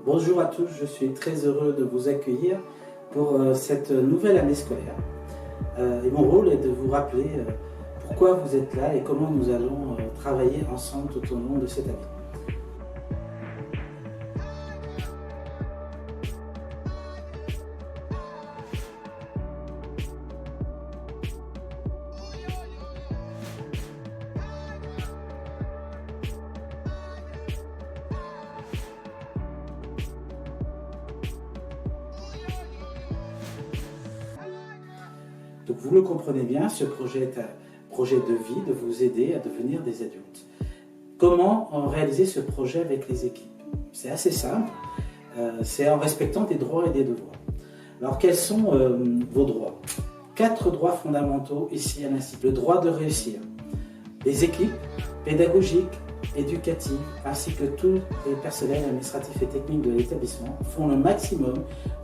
Bonjour à tous, je suis très heureux de vous accueillir pour cette nouvelle année scolaire. Et mon rôle est de vous rappeler pourquoi vous êtes là et comment nous allons travailler ensemble tout au long de cette année. Donc vous le comprenez bien, ce projet est un projet de vie, de vous aider à devenir des adultes. Comment réaliser ce projet avec les équipes? C'est assez simple, c'est en respectant des droits et des devoirs. Alors quels sont vos droits? 4 droits fondamentaux ici à l'Institut. Le droit de réussir. Les équipes pédagogiques, éducatives, ainsi que tous les personnels administratifs et techniques de l'établissement font le maximum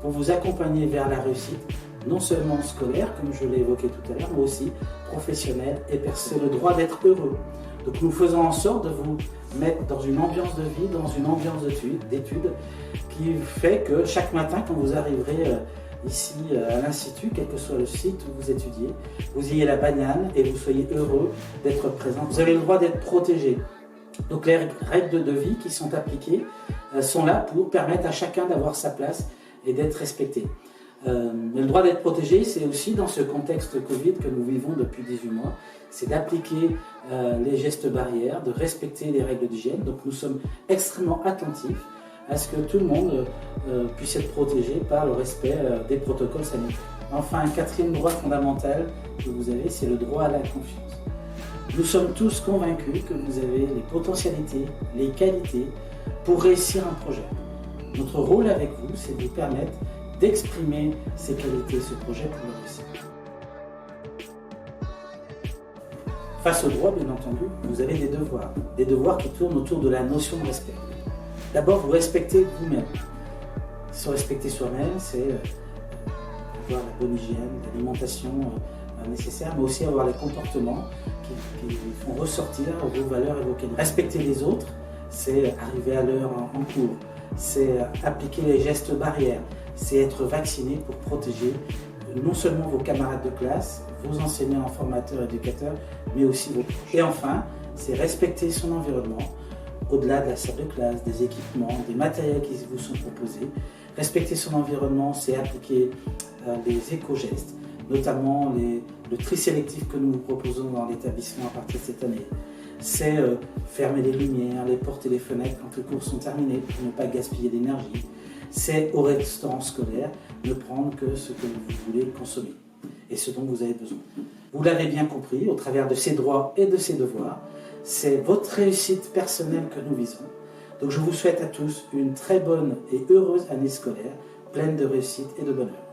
pour vous accompagner vers la réussite, non seulement scolaire, comme je l'ai évoqué tout à l'heure, mais aussi professionnelle et personnelle. C'est le droit d'être heureux. Donc nous faisons en sorte de vous mettre dans une ambiance de vie, dans une ambiance d'études, qui fait que chaque matin, quand vous arriverez ici à l'Institut, quel que soit le site où vous étudiez, vous ayez la banane et vous soyez heureux d'être présent. Vous avez le droit d'être protégé. Donc les règles de vie qui sont appliquées sont là pour permettre à chacun d'avoir sa place et d'être respecté. Mais le droit d'être protégé, c'est aussi dans ce contexte Covid que nous vivons depuis 18 mois, c'est d'appliquer les gestes barrières, de respecter les règles d'hygiène. Donc nous sommes extrêmement attentifs à ce que tout le monde puisse être protégé par le respect des protocoles sanitaires. Enfin, un 4e droit fondamental que vous avez, c'est le droit à la confiance. Nous sommes tous convaincus que vous avez les potentialités, les qualités pour réussir un projet. Notre rôle avec vous, c'est de vous permettre d'exprimer ces qualités, ce projet pour le réussir. Face aux droits, bien entendu, vous avez des devoirs qui tournent autour de la notion de respect. D'abord, vous respectez vous-même. Se respecter soi-même, c'est avoir la bonne hygiène, l'alimentation nécessaire, mais aussi avoir les comportements qui font ressortir vos valeurs et vos qualités. Respecter les autres, c'est arriver à l'heure en cours, c'est appliquer les gestes barrières, c'est être vacciné pour protéger non seulement vos camarades de classe, vos enseignants, formateurs, éducateurs, mais aussi vos proches. Et enfin, c'est respecter son environnement, au-delà de la salle de classe, des équipements, des matériels qui vous sont proposés. Respecter son environnement, c'est appliquer les éco-gestes, notamment le tri sélectif que nous vous proposons dans l'établissement à partir de cette année. C'est fermer les lumières, les portes et les fenêtres quand les cours sont terminés pour ne pas gaspiller d'énergie. C'est au restaurant scolaire ne prendre que ce que vous voulez consommer et ce dont vous avez besoin. Vous l'avez bien compris, au travers de ces droits et de ces devoirs, c'est votre réussite personnelle que nous visons. Donc je vous souhaite à tous une très bonne et heureuse année scolaire, pleine de réussite et de bonheur.